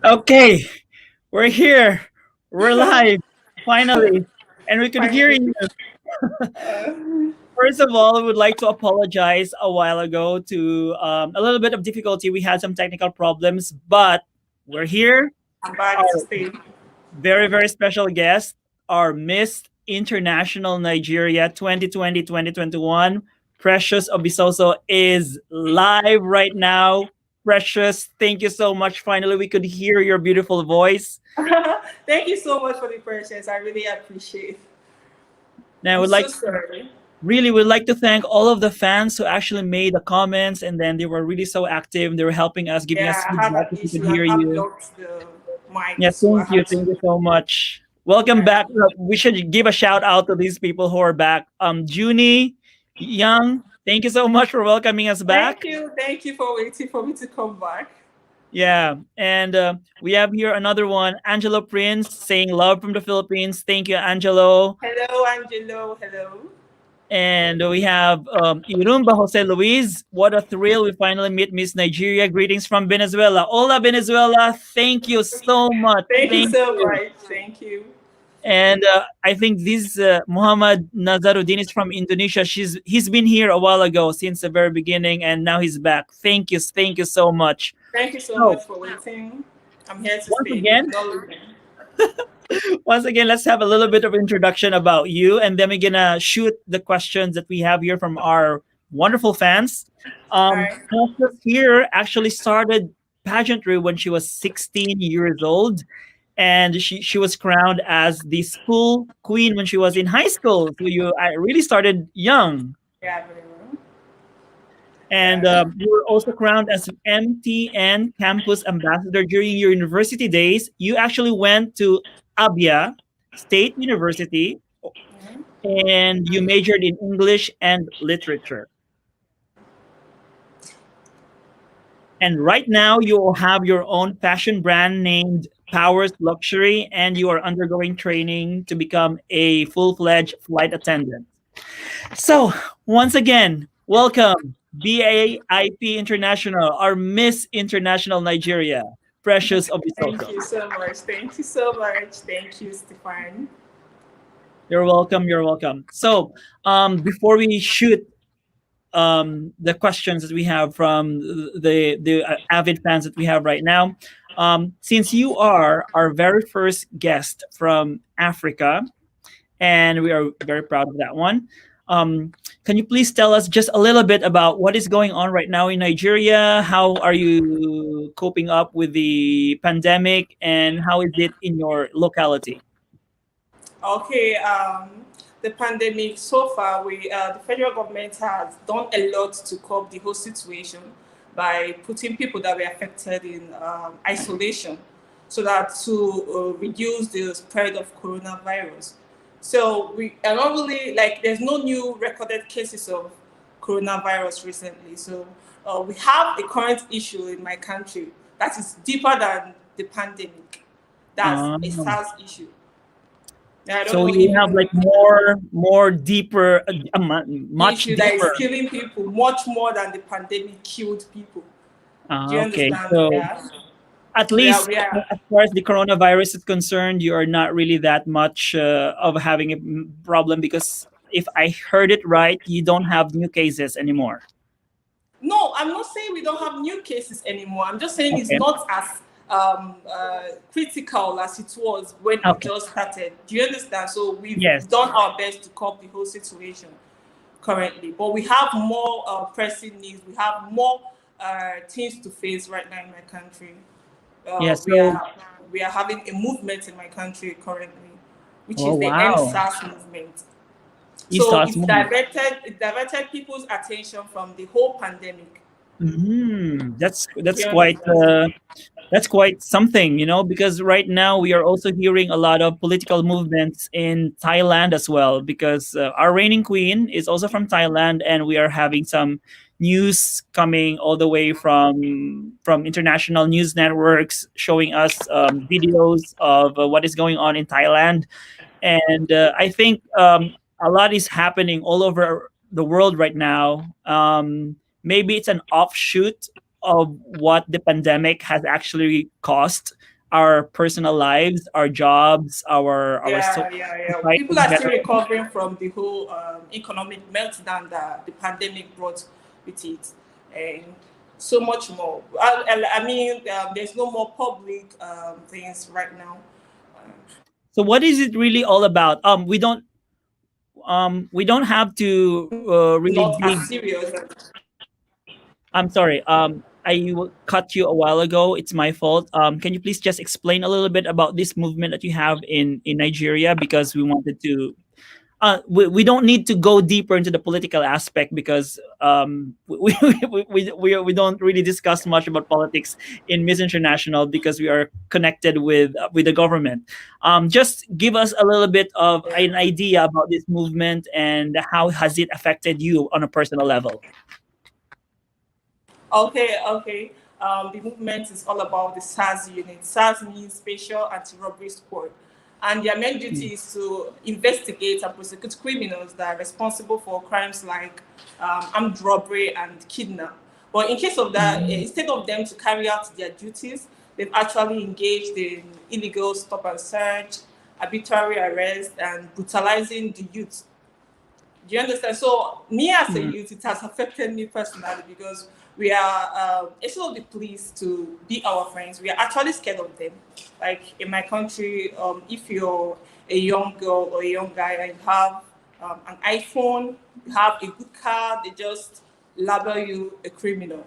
Okay, we're here. We're live, finally, and we could hear Finally. you. Uh, First of all, I would like to apologize a while ago to a little bit of difficulty. We had some technical problems, but we're here. I'm back to Our stay. very, very special guest, our Miss International Nigeria 2020-2021, Precious Obisoso, is live right now. Precious, thank you so much. Finally, we could hear your beautiful voice. Thank you so much for the questions. I really appreciate it. Now, I I'm would so like sorry. really would like to thank all of the fans who actually made the comments, and then they were really so active. They were helping us, giving us Yeah, I had feedback an if we could issue. hear I've you. blocked the mic, Yeah, so I had thank you to. so much. Welcome Yeah. back. We should give a shout out to these people who are back. Junie, Young, thank you so much for welcoming us Thank back. you. Thank you for waiting for me to come back. Yeah, and we have here another one, Angelo Prince, saying love from the Philippines. Thank you, Angelo. Hello, Angelo. Hello. And we have Irumba Jose Luis. What a thrill. We finally meet Miss Nigeria. Greetings from Venezuela. Hola, Venezuela. Thank you so much. Thank you Thank so you. much. Thank you. And I think this Muhammad Nazaruddin is from Indonesia. He's been here a while ago since the very beginning, and now he's back. Thank you so much. Thank you so So much for waiting. I'm here to once stay. again, Not leaving. let's have a little bit of introduction about you, and then we're gonna shoot the questions that we have here from our wonderful fans. All right. Precious here actually started pageantry when she was 16 years old, and she was crowned as the school queen when she was in high school. So I really started young. Yeah, very well. And Yeah. you were also crowned as MTN Campus Ambassador during your university days. You actually went to Abia State University Mhm. and you majored in English and literature. And right now, you will have your own fashion brand named Powers Luxury, and you are undergoing training to become a full fledged flight attendant. So, once again, welcome BAIP International, our Miss International Nigeria, Precious Thank Obisoso. you so much. Thank you so much. Thank you, Stefan. You're welcome. You're welcome. So, before we shoot the questions that we have from the avid fans that we have right now, since you are our very first guest from Africa, and we are very proud of that one. Can you please tell us just a little bit about what is going on right now in Nigeria? How are you coping up with the pandemic, and how is it in your locality? Okay, the pandemic so far, the federal government has done a lot to curb the whole situation by putting people that were affected in isolation, so that to reduce the spread of coronavirus. So we are not really like there's no new recorded cases of coronavirus recently. So we have a current issue in my country that is deeper than the pandemic. That's a Um, SARS issue. I don't so know you if have like more deeper, much issue that is deeper. killing people much more than the pandemic killed people. Do you Okay, understand? so Yeah. at We are least we are as far as the coronavirus is concerned, you are not really that much of having a problem because if I heard it right, you don't have new cases anymore. no, I'm not saying we don't have new cases anymore. I'm just saying it's Okay. not as critical as it was when it Okay. just started. Do you understand? So we've Yes. done our best to cope the whole situation currently, but we have more pressing needs. We have more things to face right now in my country. uh, Yes. we So, are we are having a movement in my country currently, which oh is the End wow, SARS movement. East So Coast movement. it diverted people's attention from the whole pandemic. That's Do you quite understand? that's quite something, because right now we are also hearing a lot of political movements in Thailand as well, because our reigning queen is also from Thailand, and we are having some news coming all the way from international news networks showing us videos of what is going on in Thailand, and I think a lot is happening all over the world right now. Maybe it's an offshoot of what the pandemic has actually caused. our personal lives, our jobs, our Yeah. society People in are still general. recovering from the whole economic meltdown that the pandemic brought with it, and so much more. I mean, there's no more public things right now. Um, So what is it really all about? We don't have to really Not dig. as serious. I'm sorry. Cut you a while ago. It's my fault. Can you please just explain a little bit about this movement that you have in Nigeria? Because we wanted to. We don't need to go deeper into the political aspect because we don't really discuss much about politics in Miss International because we are connected with the government. Just give us a little bit of an idea about this movement and how has it affected you on a personal level. Okay. The movement is all about the SARS unit. SARS means Special Anti-Robbery Squad. And their main duty is to investigate and prosecute criminals that are responsible for crimes like armed robbery and kidnap. But in case of that, instead of them to carry out their duties, they've actually engaged in illegal stop and search, arbitrary arrest, and brutalizing the youth. Do you understand? So me as a Mm. youth, it has affected me personally because we are instead of the police to be our friends, we are actually scared of them. Like in my country, if you're a young girl or a young guy and you have an iPhone, you have a good car, they just label you a criminal.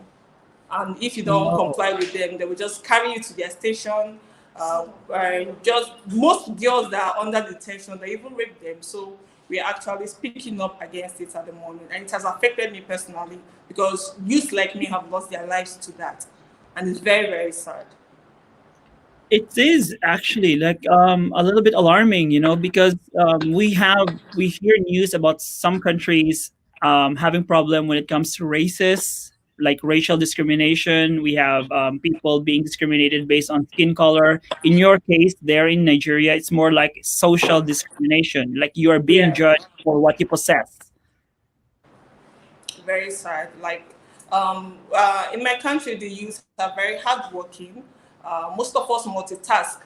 And if you don't No. comply with them, they will just carry you to their station. And just most girls that are under detention, they even rape them. So we are actually speaking up against it at the moment, and it has affected me personally because youth like me have lost their lives to that, and it's very sad. It is actually like a little bit alarming, because we hear news about some countries having problem when it comes to races, like racial discrimination. We have people being discriminated based on skin color. In your case, there in Nigeria, it's more like social discrimination, like you are being Yeah, judged for what you possess. very sad. Like in my country, the youth are very hardworking. Most of us multitask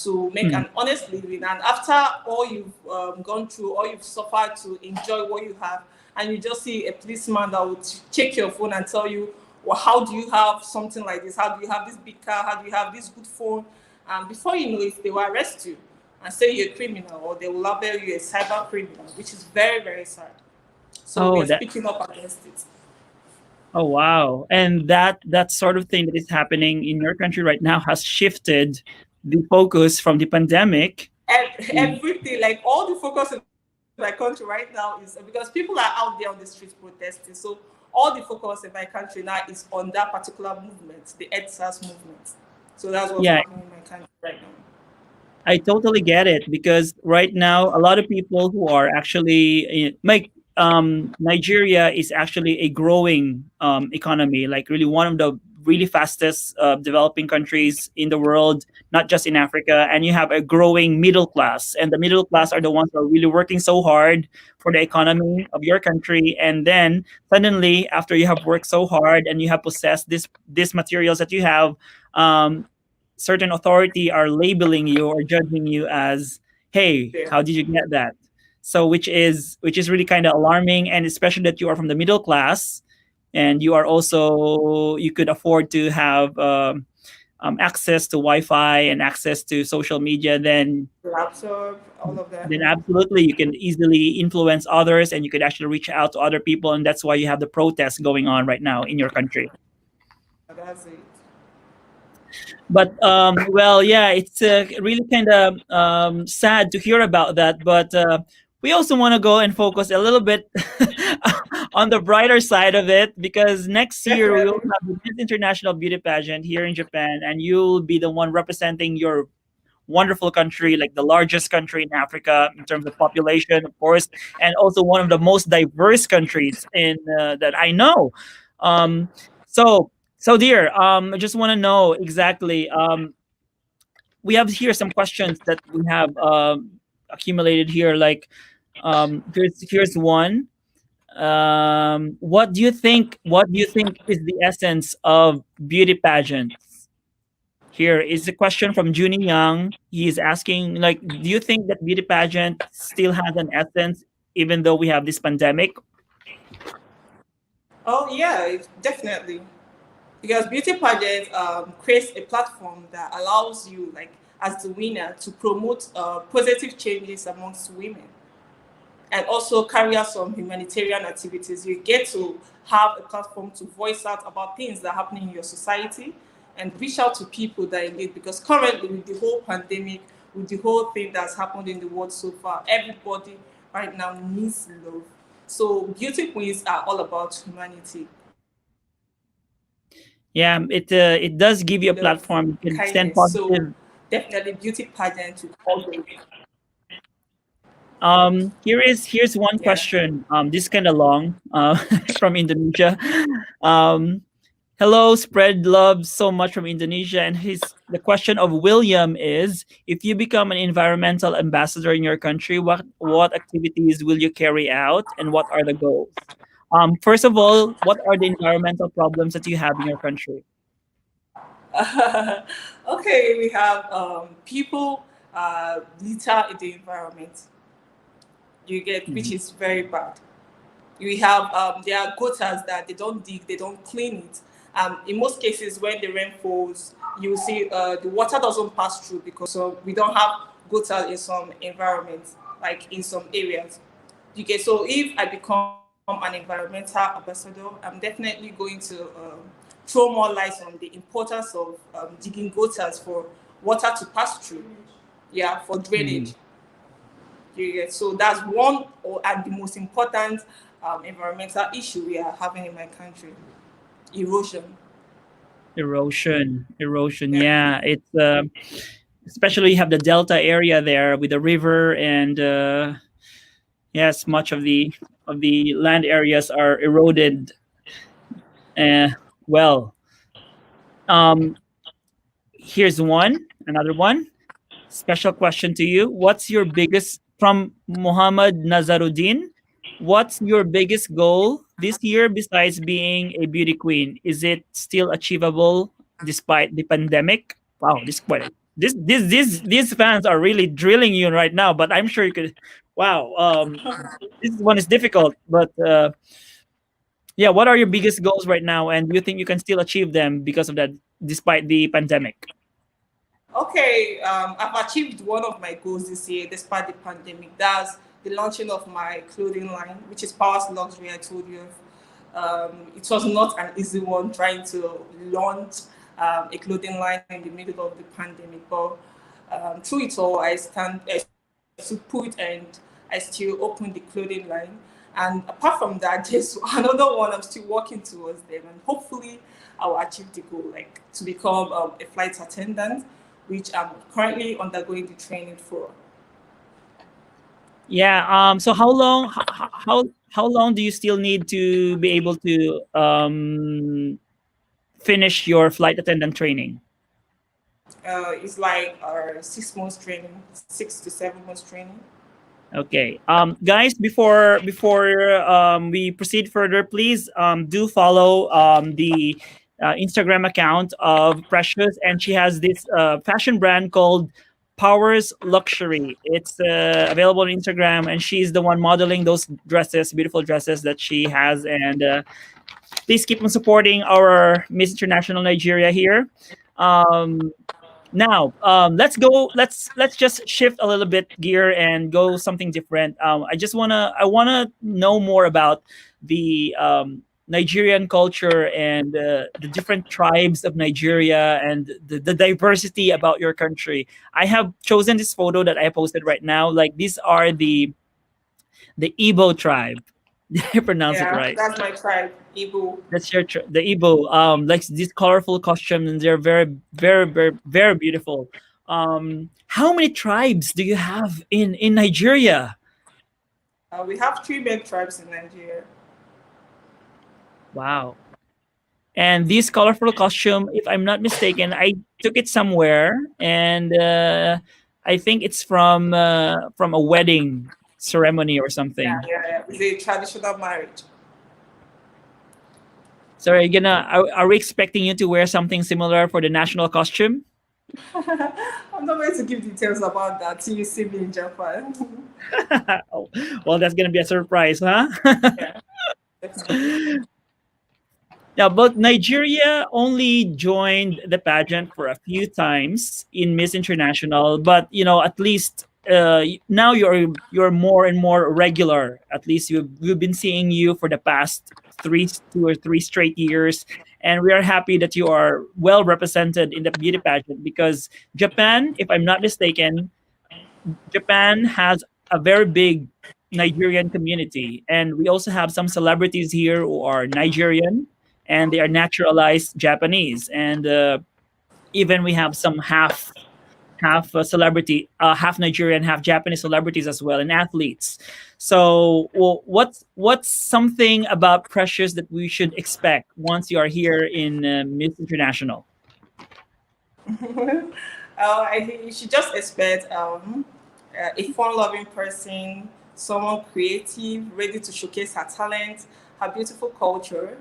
to make Mm. an honest living, and after all you've gone through, all you've suffered to enjoy what you have, and you just see a policeman that will check your phone and tell you, well, how do you have something like this? How do you have this big car? How do you have this good phone? And before you know it, they will arrest you and say you're a criminal, or they will label you a cyber criminal, which is very sad. So we Oh, are that. speaking up against it. Oh, wow. And that sort of thing that is happening in your country right now has shifted the focus from the pandemic. Everything, like all the focus in my country right now is because people are out there on the streets protesting. So all the focus in my country now is on that particular movement, the End SARS movement. So that's what's Yeah, happening in my country right now. I totally get it because right now a lot of people who are actually like Nigeria is actually a growing economy, like really one of the really fastest developing countries in the world, not just in Africa. And you have a growing middle class, and the middle class are the ones who are really working so hard for the economy of your country. And then suddenly, after you have worked so hard and you have possessed these materials that you have, um, certain authority are labeling you or judging you as, hey, Yeah. how did you get that? So which is really kind of alarming, and especially that you are from the middle class and you are also you could afford to have access to Wi-Fi and access to social media. Laptop, all of that. Then absolutely you can easily influence others and you could actually reach out to other people, and that's why you have the protests going on right now in your country. That's it. But well, yeah, it's really kind of sad to hear about that. But we also want to go and focus a little bit on the brighter side of it because next year we will Definitely. have the Miss International Beauty Pageant here in Japan, and you'll be the one representing your wonderful country, like the largest country in Africa in terms of population, of course, and also one of the most diverse countries in that I know. Um, so, so dear, I just want to know exactly. We have here some questions that we have accumulated here. Like, here's one. What do you think? What do you think is the essence of beauty pageants? Here is a question from Junie Young. He's asking, like, do you think that beauty pageant still has an essence even though we have this pandemic? Oh yeah, definitely. Because beauty pageant creates a platform that allows you, like as the winner, to promote positive changes amongst women and also carry out some humanitarian activities. You get to have a platform to voice out about things that are happening in your society and reach out to people that are in need. Because currently, with the whole pandemic, with the whole thing that's happened in the world so far, everybody right now needs love. So beauty queens are all about humanity, Yeah, it does give you a love, platform. You can send kindness. So positive. definitely beauty pageant to always. Here's one Yeah. question. This is kind of long. From Indonesia. Um, Hello, spread love so much from Indonesia. And the question of William is: if you become an environmental ambassador in your country, what activities will you carry out, and what are the goals? First of all, what are the environmental problems that you have in your country? Okay, we have people litter in the environment. You get, which Mhm. is very bad. We have there are gutters that they don't dig, they don't clean it. In most cases, when the rain falls, you will see the water doesn't pass through because we don't have gutters in some environments, like in some areas. You get, so if I become an environmental ambassador, I'm definitely going to throw more light on the importance of digging gutters for water to pass through. Yeah, for Mhm. drainage. You get, so that's one and the most important environmental issue we are having in my country: erosion. Erosion. Yeah. Yeah, it's especially you have the delta area there with the river, and yes, much of the land areas are eroded. Uh, well, um, here's another one. Special question to you. What's your biggest, from Muhammad Nazaruddin? What's your biggest goal this year besides being a beauty queen? Is it still achievable despite the pandemic? Wow, these fans are really drilling you right now, but I'm sure you could. Wow, this one is difficult, but yeah, what are your biggest goals right now, and do you think you can still achieve them because of that, despite the pandemic? Okay, I've achieved one of my goals this year despite the pandemic. That's the launching of my clothing line, which is Powers Luxury, I told you of. It was not an easy one trying to launch a clothing line in the middle of the pandemic, but through it all, I stood put and I still opened the clothing line. And apart from that, there's another one I'm still working towards them, and hopefully I'll achieve the goal, like to become a flight attendant, which I'm currently undergoing the training for. Yeah. So how long do you still need to be able to finish your flight attendant training? It's like 6 months training, 6 to 7 months training. Okay. Guys, before we proceed further, please do follow the Instagram account of Precious, and she has this fashion brand called Powers Luxury. It's available on Instagram, and she's the one modeling those dresses, beautiful dresses that she has. And please keep on supporting our Miss International Nigeria here. Um, Now, let's just shift a little bit gear and go something different. I wanna know more about the Nigerian culture and the different tribes of Nigeria and the diversity about your country. I have chosen this photo that I posted right now. Like, these are the Igbo tribe. Did I pronounce it Yeah, right? that's my tribe, Igbo. That's the Igbo. Like these colorful costumes, and they're very beautiful. How many tribes do you have in Nigeria? We have three main tribes in Nigeria. Wow. And this colorful costume, if I'm not mistaken, I took it somewhere, and I think it's from a wedding ceremony or Yeah, something. yeah, yeah. It's a traditional marriage. So are we expecting you to wear something similar for the national costume? I'm not going to give details about that till you see me in Japan. Oh, well, that's gonna be a surprise, huh? Yeah, definitely. Yeah, but Nigeria only joined the pageant for a few times in Miss International, but at least now you're more and more regular. At least we've been seeing you for the past 2 or 3 straight years, and we are happy that you are well represented in the beauty pageant because Japan, if I'm not mistaken, Japan has a very big Nigerian community, and we also have some celebrities here who are Nigerian and they are naturalized Japanese, and even we have some half celebrity, half Nigerian, half Japanese celebrities as well, and athletes. So, well, what's something about Precious that we should expect once you are here in Miss International? I think you should just expect a fun-loving person, someone creative, ready to showcase her talent, her beautiful culture,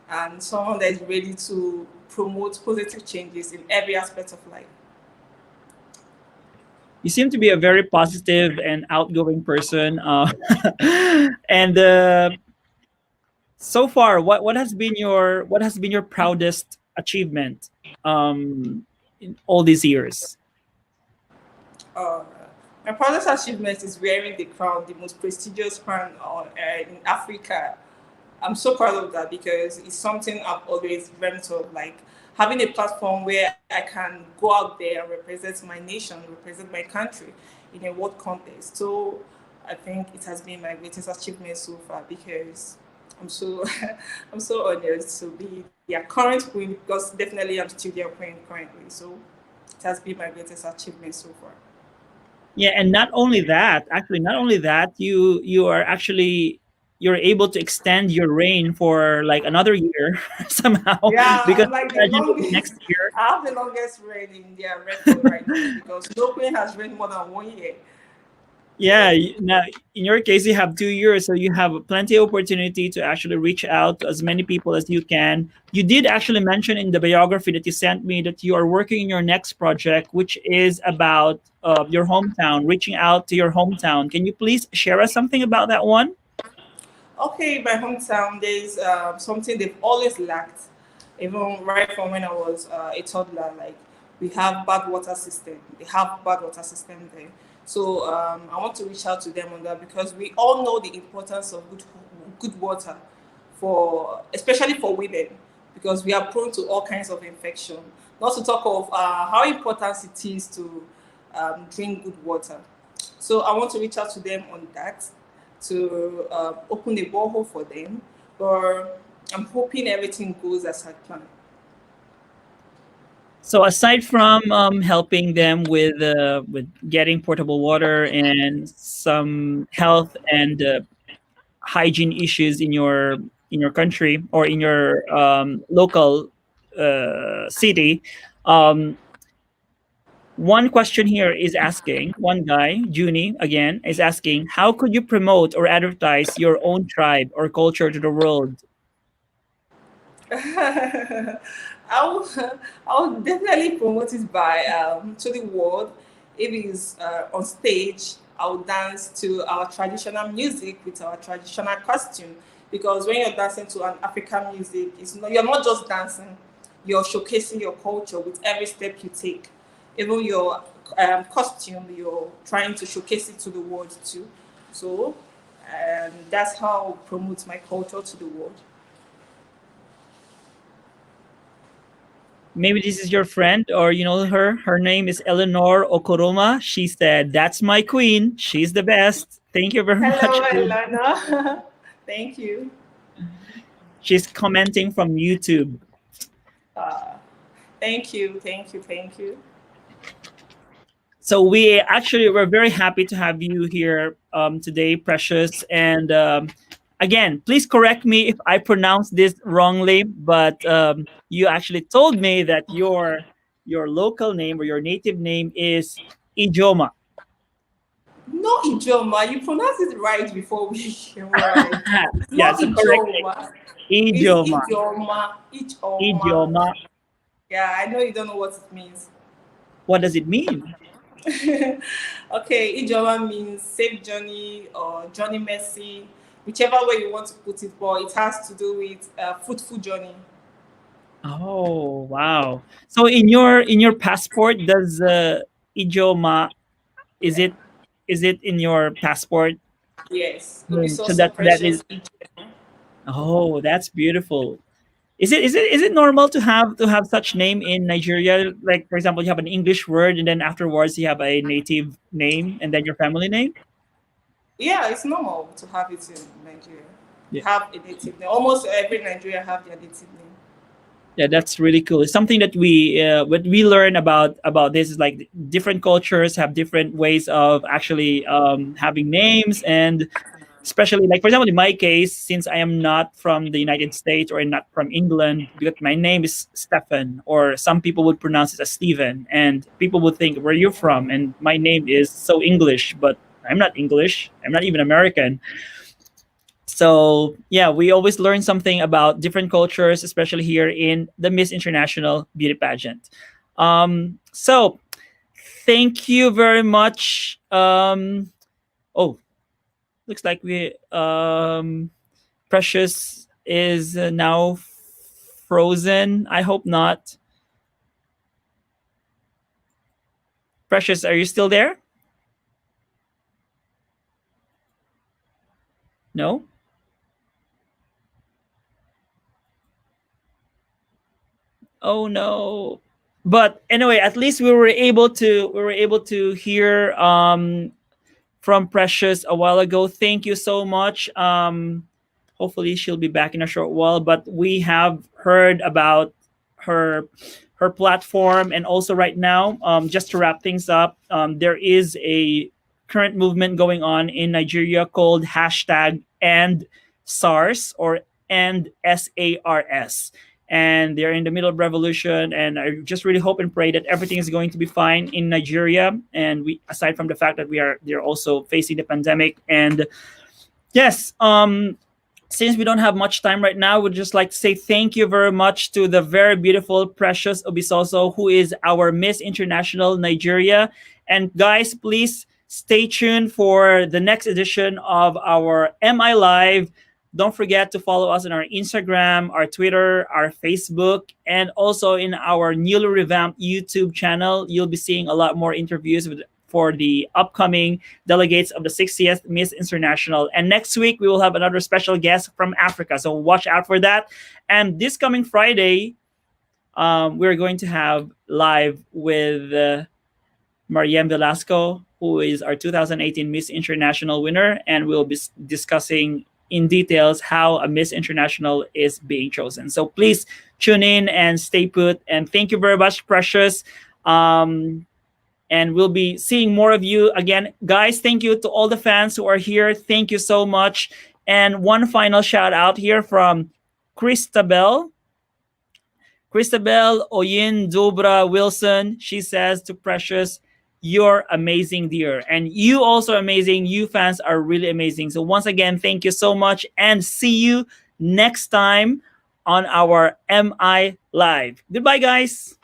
and someone that is ready to promote positive changes in every aspect of life. You seem to be a very positive and outgoing person, and so far, what has been your proudest achievement in all these years? Uh, my proudest achievement is wearing the crown, the most prestigious crown in Africa. I'm so proud of that because it's something I've always dreamt of, like having a platform where I can go out there and represent my nation, represent my country in a world contest. So I think it has been my greatest achievement so far because I'm so I'm so honored to be their current queen because definitely I'm still their queen currently. So it has been my greatest achievement so far. Yeah, and not only that, you are actually you're able to extend your reign for like another year somehow Yeah, because I'm like the the pageant will be longest. next year. I have the longest reign in their record right now because no queen has reigned more than 1 year. Yeah, So now in your case, you have 2 years, so you have plenty of opportunity to actually reach out to as many people as you can. You did actually mention in the biography that you sent me that you are working in your next project, which is about your hometown, reaching out to your hometown. Can you please share us something about that one? okay, my hometown, there's something they've always lacked, even right from when I was a toddler. Like we have bad water system. They have bad water system there. So I want to reach out to them on that because we all know the importance of good water for especially for women because we are prone to all kinds of infection. Not to talk of how important it is to drink good water. So I want to reach out to them on that to open a borehole for them. But I'm hoping everything goes as I plan. So aside from helping them with getting portable water and some health and hygiene issues in your country or in your local city, um, one question here is asking, one guy, Junie, again, is asking, how could you promote or advertise your own tribe or culture to the world? I'll, I'll definitely promote it by to the world. If it's on stage, I'll dance to our traditional music with our traditional costume. Because when you're dancing to an African music, you're not just dancing, you're showcasing your culture with every step you take. Even your costume, you're trying to showcase it to the world too. So that's how I'll promote my culture to the world. Maybe this is your friend or you know her. Her name is Eleanor Okoroma. She said, "That's my queen. She's the best." Thank you very much. Hello, Elana. Thank you. She's commenting from YouTube. Uh, thank you, thank you, thank you. So we're very happy to have you here today, Precious. And again, please correct me if I pronounce this wrongly, but you actually told me that your local name or your native name is Ijoma. No Ijoma, you pronounced it right before we came right. It's Yeah, not so correct me. Ijoma. It's Ijoma. Ijoma. Ijoma. Ijoma. Yeah, I know you don't know what it means. What does it mean? Okay, Ijoma means safe journey or journey mercy, whichever way you want to put it, but it has to do with fruitful journey. Oh, wow. So in your passport, does Ijoma, is it in your passport? Yes, So Obisoso that is, Precious Ijoma. oh, that's beautiful. Is it normal to have such name in Nigeria? Like, for example, you have an English word and then afterwards you have a native name and then your family name? Yeah, it's normal to have it in Nigeria. Yeah. Have a native name. Almost every Nigeria have their native name. Yeah, that's really cool. It's something that what we learn about this is like different cultures have different ways of actually having names, and especially like for example in my case, since I am not from the United States or not from England, because my name is Stefan, or some people would pronounce it as Stephen, and people would think where you're from, and my name is so English, but I'm not English. I'm not even American. So yeah, we always learn something about different cultures, especially here in the Miss International Beauty Pageant. So thank you very much. Oh, looks like we Precious is now frozen. I hope not. Precious, are you still there? No. Oh no. But anyway, at least we were able to hear from Precious a while ago. Thank you so much. Hopefully she'll be back in a short while. But we have heard about her her platform, and also right now, just to wrap things up, there is a current movement going on in Nigeria called hashtag End SARS, or End SARS. And they're in the middle of revolution, and I just really hope and pray that everything is going to be fine in Nigeria. And we, aside from the fact that they're also facing the pandemic. And yes, since we don't have much time right now, we'd just like to say thank you very much to the very beautiful Precious Obisoso, who is our Miss International Nigeria. And guys, please stay tuned for the next edition of our MI Live. Don't forget to follow us on our Instagram, our Twitter, our Facebook, and also in our newly revamped YouTube channel. You'll be seeing a lot more interviews for the upcoming delegates of the 60th Miss International. And next week, we will have another special guest from Africa. So watch out for that. And this coming Friday, we're going to have live with Mariam Velasco, who is our 2018 Miss International winner. And we'll be discussing in details how a Miss International is being chosen. So please tune in and stay put. And thank you very much, Precious. And we'll be seeing more of you again. Guys, thank you to all the fans who are here. Thank you so much. And one final shout out here from Christabel. Christabel Oyin Dobra Wilson. She says to Precious, "You're amazing, dear." And you also amazing. You fans are really amazing. So once again, thank you so much, and see you next time on our MI Live. Goodbye, guys.